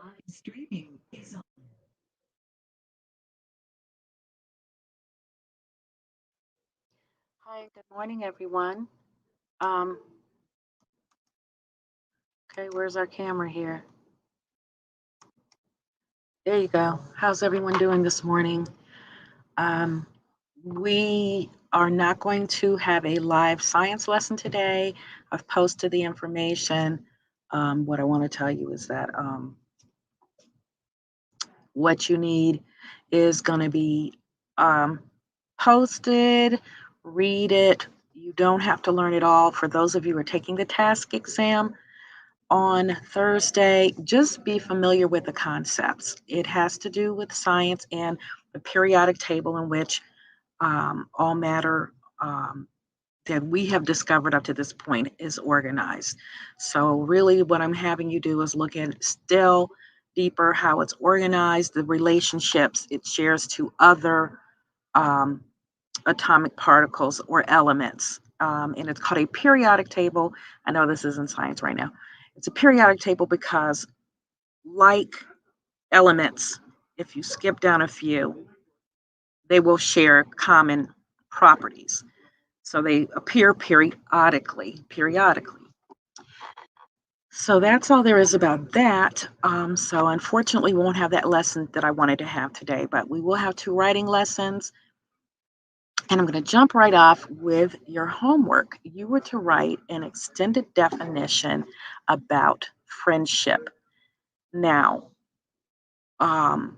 Live streaming is on. Hi, good morning, everyone. Um, okay, where's our camera here? There you go. How's everyone doing this morning? Um, we are not going to have a live science lesson today. I've posted the information. What I want to tell you is that what you need is going to be um, posted. Read it. You don't have to learn it all. For those of you who are taking the task exam on Thursday, just be familiar with the concepts. It has to do with science and the periodic table in which all matter that we have discovered up to this point is organized. So, really, what I'm having you do is look at still deeper how it's organized, the relationships it shares to other um, atomic particles or elements. And it's called a periodic table. I know this isn't science right now. It's a periodic table because, like elements, if you skip down a few, they will share common properties. So they appear periodically. So that's all there is about that. So unfortunately, we won't have that lesson that I wanted to have today, but we will have two writing lessons. And I'm going to jump right off with your homework. You were to write an extended definition about friendship. Now, um,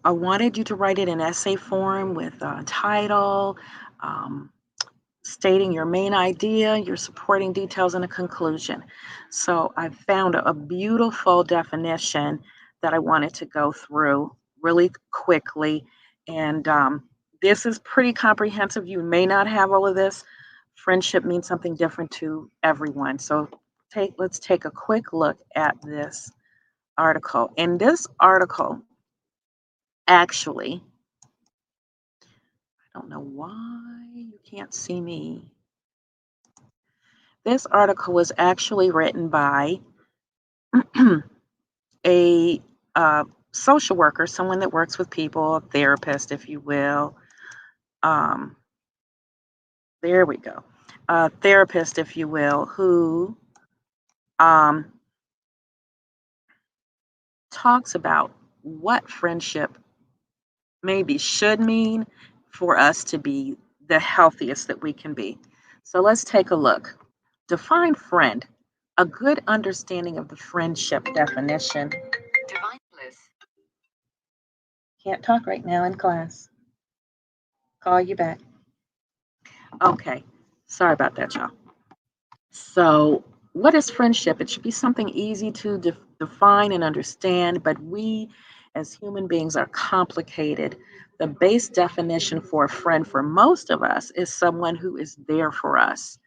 I wanted you to write it in essay form with a title, um, stating your main idea, your supporting details, and a conclusion. So I found a beautiful definition that I wanted to go through really quickly. And this is pretty comprehensive. You may not have all of this. Friendship means something different to everyone. So let's take a quick look at this article. And this article actually, I don't know why you can't see me. This article was actually written by a social worker, someone that works with people, a therapist, if you will. Um, there we go. A therapist, if you will, who um, talks about what friendship maybe should mean for us to be the healthiest that we can be. So let's take a look. Define friend. A good understanding of the friendship definition. Divine bliss. Can't talk right now in class. Call you back. Okay. Sorry about that, y'all. So, what is friendship? It should be something easy to define and understand, but we as human beings are complicated. The base definition for a friend for most of us is someone who is there for us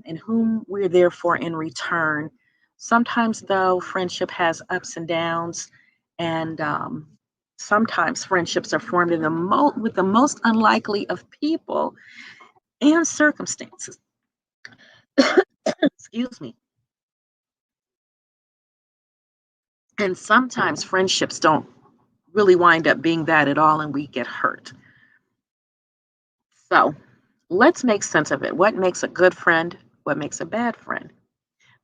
and whom we're there for in return. Sometimes, though, friendship has ups and downs, and sometimes friendships are formed in with the most unlikely of people and circumstances. Excuse me. And sometimes friendships don't really wind up being that at all, and we get hurt. So let's make sense of it. What makes a good friend? What makes a bad friend?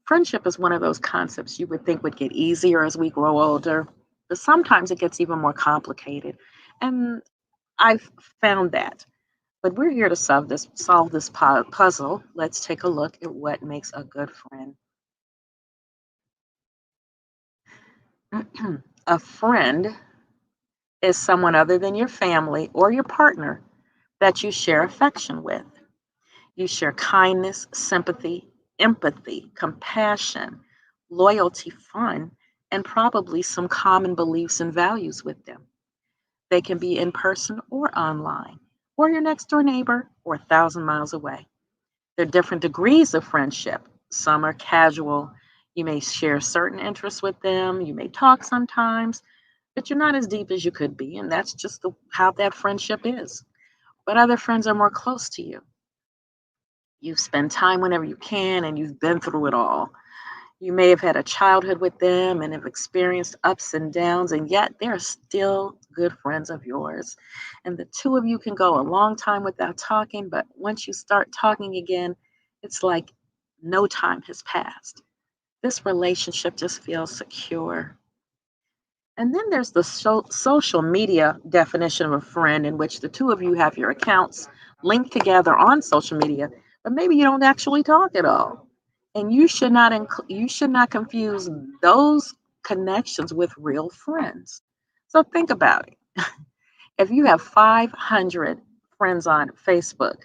Friendship is one of those concepts you would think would get easier as we grow older, but sometimes it gets even more complicated. And I've found that. But we're here to solve this puzzle. Let's take a look at what makes a good friend. A friend is someone other than your family or your partner that you share affection with. You share kindness, sympathy, empathy, compassion, loyalty, fun, and probably some common beliefs and values with them. They can be in person or online, or your next door neighbor, or 1,000 miles away. There are different degrees of friendship. Some are casual. You may share certain interests with them. You may talk sometimes, but you're not as deep as you could be. And that's just how that friendship is. But other friends are more close to you. You spend time whenever you can, and you've been through it all. You may have had a childhood with them and have experienced ups and downs, and yet they're still good friends of yours. And the two of you can go a long time without talking, but once you start talking again, it's like no time has passed. This relationship just feels secure. And then there's the social media definition of a friend, in which the two of you have your accounts linked together on social media, but maybe you don't actually talk at all. And you should not confuse those connections with real friends. So think about it. If you have 500 friends on Facebook,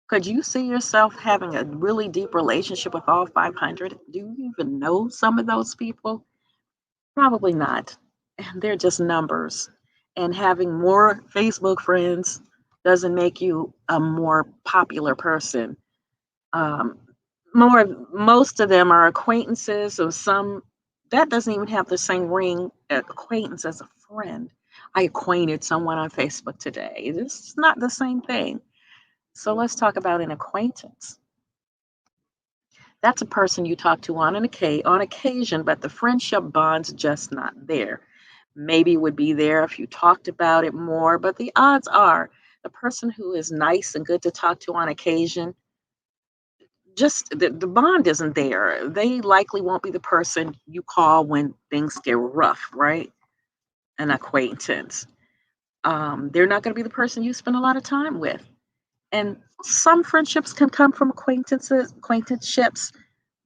could you see yourself having a really deep relationship with all 500? Do you even know some of those people? Probably not. They're just numbers. And having more Facebook friends doesn't make you a more popular person. Um, most of them are acquaintances, or some that doesn't even have the same ring acquaintance as a friend. I acquainted someone on Facebook today. This is not the same thing. So let's talk about an acquaintance. That's a person you talk to on occasion, but the friendship bond's just not there. Maybe it would be there if you talked about it more, but the odds are the person who is nice and good to talk to on occasion, just the bond isn't there. They likely won't be the person you call when things get rough, right? An acquaintance. They're not going to be the person you spend a lot of time with. And some friendships can come from acquaintanceships,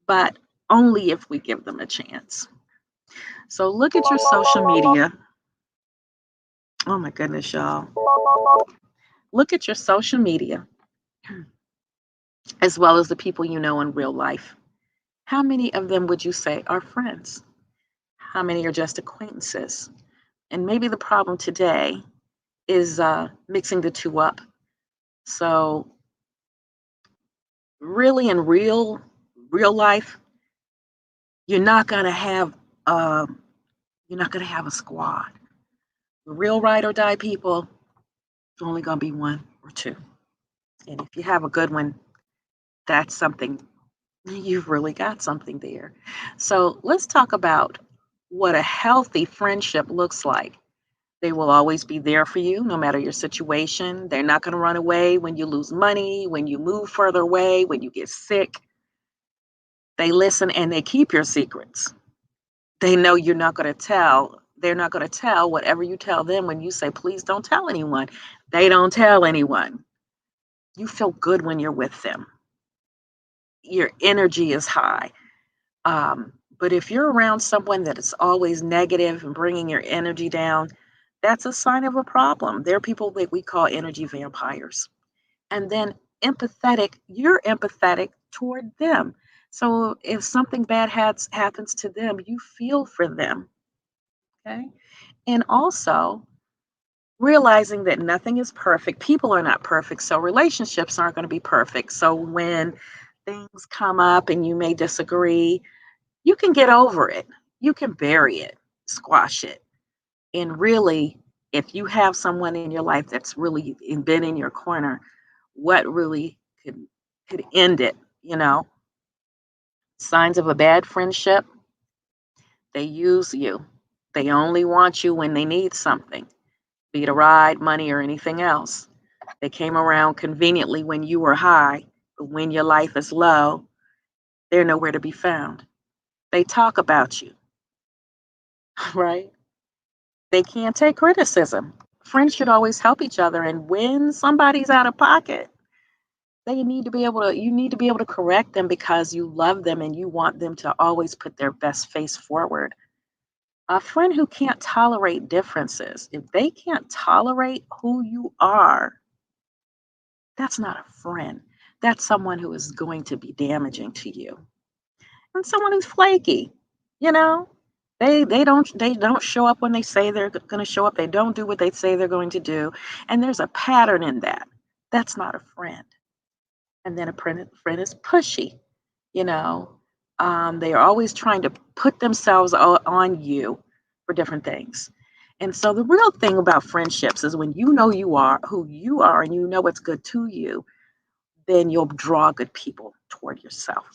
but only if we give them a chance. So look at your social media. Oh my goodness, y'all. Look at your social media as well as the people you know in real life. How many of them would you say are friends? How many are just acquaintances? And maybe the problem today is mixing the two up. So really, in real life, you're not gonna have um, you're not gonna have a squad. The real ride or die people, it's only gonna be one or two. And if you have a good one, that's something, you've really got something there. So let's talk about what a healthy friendship looks like. They will always be there for you no matter your situation. They're not going to run away when you lose money, when you move further away, when you get sick. They listen and they keep your secrets. They know you're not going to tell. They're not going to tell whatever you tell them when you say, please don't tell anyone. They don't tell anyone. You feel good when you're with them. Your energy is high. But if you're around someone that is always negative and bringing your energy down, that's a sign of a problem. There are people that we call energy vampires. And then you're empathetic toward them. So if something bad happens to them, you feel for them. Okay. And also realizing that nothing is perfect. People are not perfect. So relationships aren't going to be perfect. So when things come up and you may disagree, you can get over it. You can bury it, squash it. And really, if you have someone in your life that's really been in your corner, what really could end it, you know? Signs of a bad friendship, they use you. They only want you when they need something, be it a ride, money, or anything else. They came around conveniently when you were high, but when your life is low, they're nowhere to be found. They talk about you, right? They can't take criticism. Friends should always help each other. And when somebody's out of pocket, you need to be able to correct them because you love them and you want them to always put their best face forward. A friend who can't tolerate differences, if they can't tolerate who you are, that's not a friend. That's someone who is going to be damaging to you. And someone who's flaky, you know, they don't show up when they say they're going to show up. They don't do what they say they're going to do, and there's a pattern in that. That's not a friend. And then a friend is pushy, you know. They are always trying to put themselves on you for different things. And so the real thing about friendships is when you know you are who you are and you know what's good to you, then you'll draw good people toward yourself.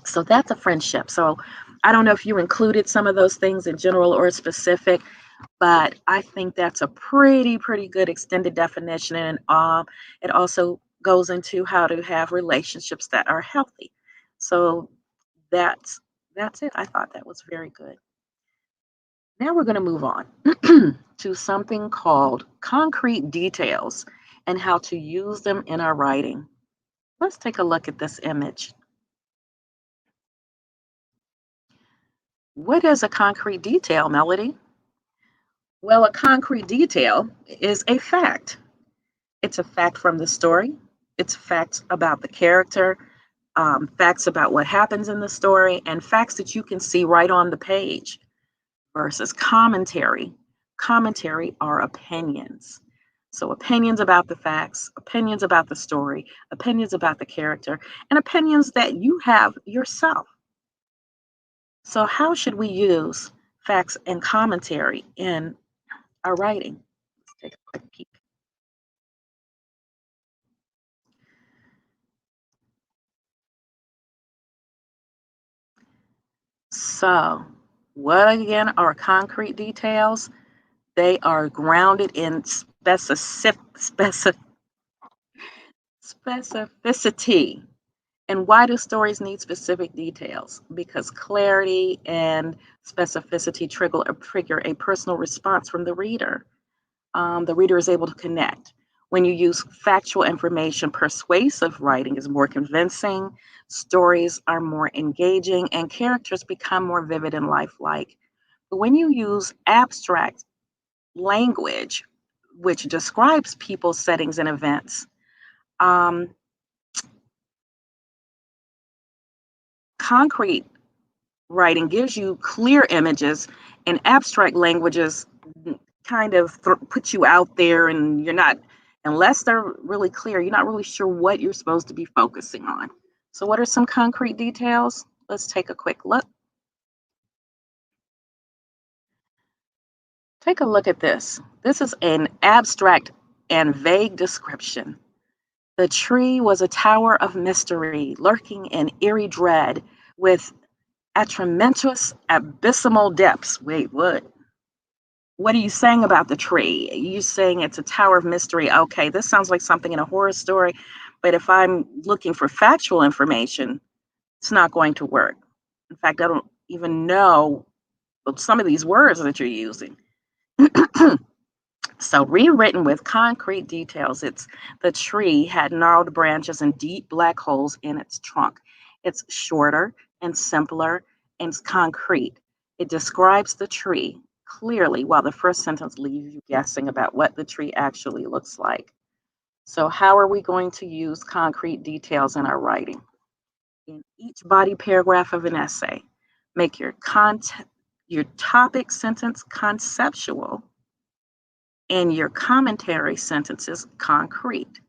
So that's a friendship. So I don't know if you included some of those things in general or specific, but I think that's a pretty good extended definition. And it also goes into how to have relationships that are healthy. So that's that's it. I thought that was very good. Now we're going to move on to something called concrete details and how to use them in our writing. Let's take a look at this image. What is a concrete detail, Melody? Well, a concrete detail is a fact. It's a fact from the story. It's facts about the character, facts about what happens in the story, and facts that you can see right on the page versus commentary. Commentary are opinions. So, opinions about the facts, opinions about the story, opinions about the character, and opinions that you have yourself. So, how should we use facts and commentary in our writing? Let's take a quick peek. So, what again are concrete details? They are grounded in specificity. And why do stories need specific details? Because clarity and specificity trigger a personal response from the reader. The reader is able to connect. When you use factual information, persuasive writing is more convincing, stories are more engaging, and characters become more vivid and lifelike. But when you use abstract language, which describes people, settings, and events, um, concrete writing gives you clear images, and abstract languages kind of put you out there, and you're not, unless they're really clear, you're not really sure what you're supposed to be focusing on. So, what are some concrete details? Let's take a quick look. Take a look at this. This is an abstract and vague description. The tree was a tower of mystery, lurking in eerie dread, with tremendous abyssal depths. Wait, what? What are you saying about the tree? You saying it's a tower of mystery? Okay, this sounds like something in a horror story, but if I'm looking for factual information, it's not going to work. In fact, I don't even know some of these words that you're using. So, rewritten with concrete details, it's the tree had gnarled branches and deep black holes in its trunk. It's shorter and simpler and it's concrete. It describes the tree clearly, while the first sentence leaves you guessing about what the tree actually looks like. So, how are we going to use concrete details in our writing? In each body paragraph of an essay, make your topic sentence conceptual and your commentary sentences concrete.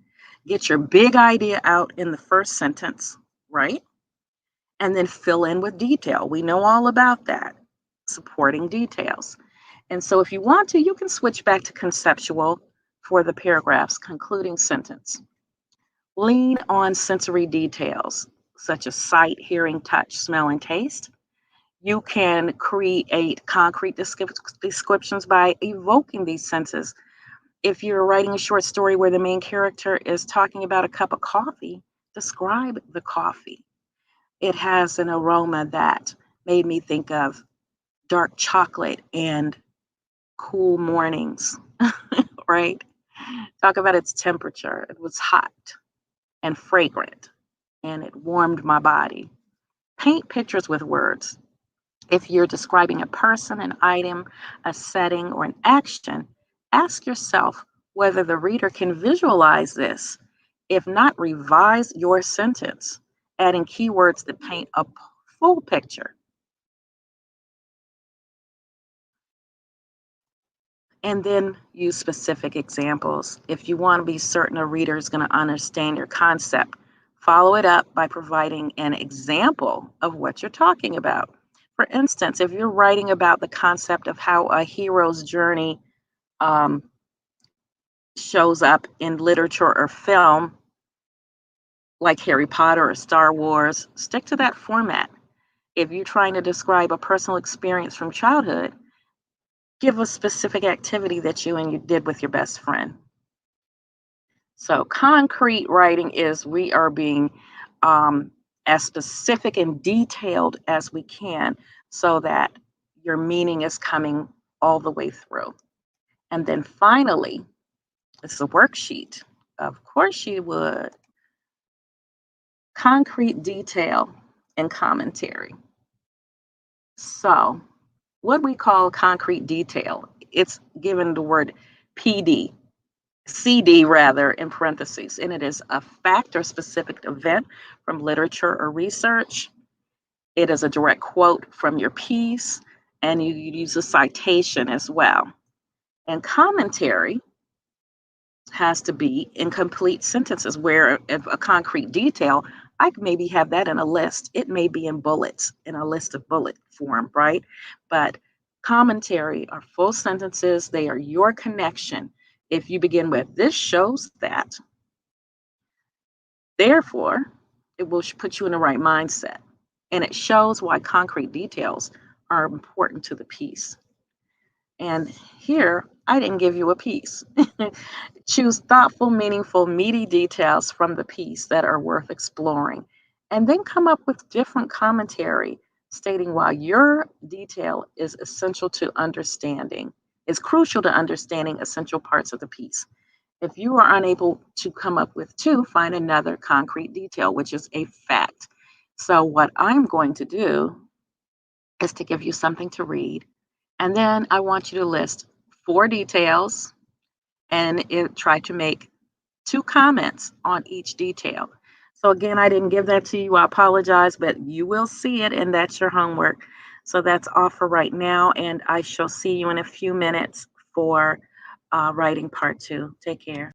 Get your big idea out in the first sentence, right? And then fill in with detail. We know all about that, supporting details. And so if you want to, you can switch back to conceptual for the paragraph's concluding sentence. Lean on sensory details such as sight, hearing, touch, smell, and taste. You can create concrete descriptions by evoking these senses. If you're writing a short story where the main character is talking about a cup of coffee, describe the coffee. It has an aroma that made me think of dark chocolate and cool mornings, right? Talk about its temperature. It was hot and fragrant, and it warmed my body. Paint pictures with words. If you're describing a person, an item, a setting, or an action, ask yourself whether the reader can visualize this. If not, revise your sentence, adding keywords that paint a full picture. And then use specific examples. If you want to be certain a reader is going to understand your concept, follow it up by providing an example of what you're talking about. For instance, if you're writing about the concept of how a hero's journey um, shows up in literature or film, like Harry Potter or Star Wars, stick to that format. If you're trying to describe a personal experience from childhood, give a specific activity that you did with your best friend. So, concrete writing is we are being um, as specific and detailed as we can so that your meaning is coming all the way through. And then finally, it's a worksheet. Of course, you would. Concrete detail and commentary. So, what we call concrete detail, it's given the word PD, CD rather, in parentheses, and it is a fact or specific event from literature or research. It is a direct quote from your piece, and you use a citation as well. And commentary has to be in complete sentences, where if a concrete detail, I could maybe have that in a list. It may be in bullets, in a list of bullet form, right? But commentary are full sentences, they are your connection. If you begin with, this shows that, therefore, it will put you in the right mindset. And it shows why concrete details are important to the piece. And here, I didn't give you a piece. Choose thoughtful, meaningful, meaty details from the piece that are worth exploring, and then come up with different commentary stating why your detail is essential to understanding, is crucial to understanding essential parts of the piece. If you are unable to come up with two, find another concrete detail, which is a fact. So, what I'm going to do is to give you something to read, and then I want you to list four details and try to make two comments on each detail. So again, I didn't give that to you. I apologize, but you will see it, and that's your homework. So that's all for right now, and I shall see you in a few minutes for writing part two. Take care.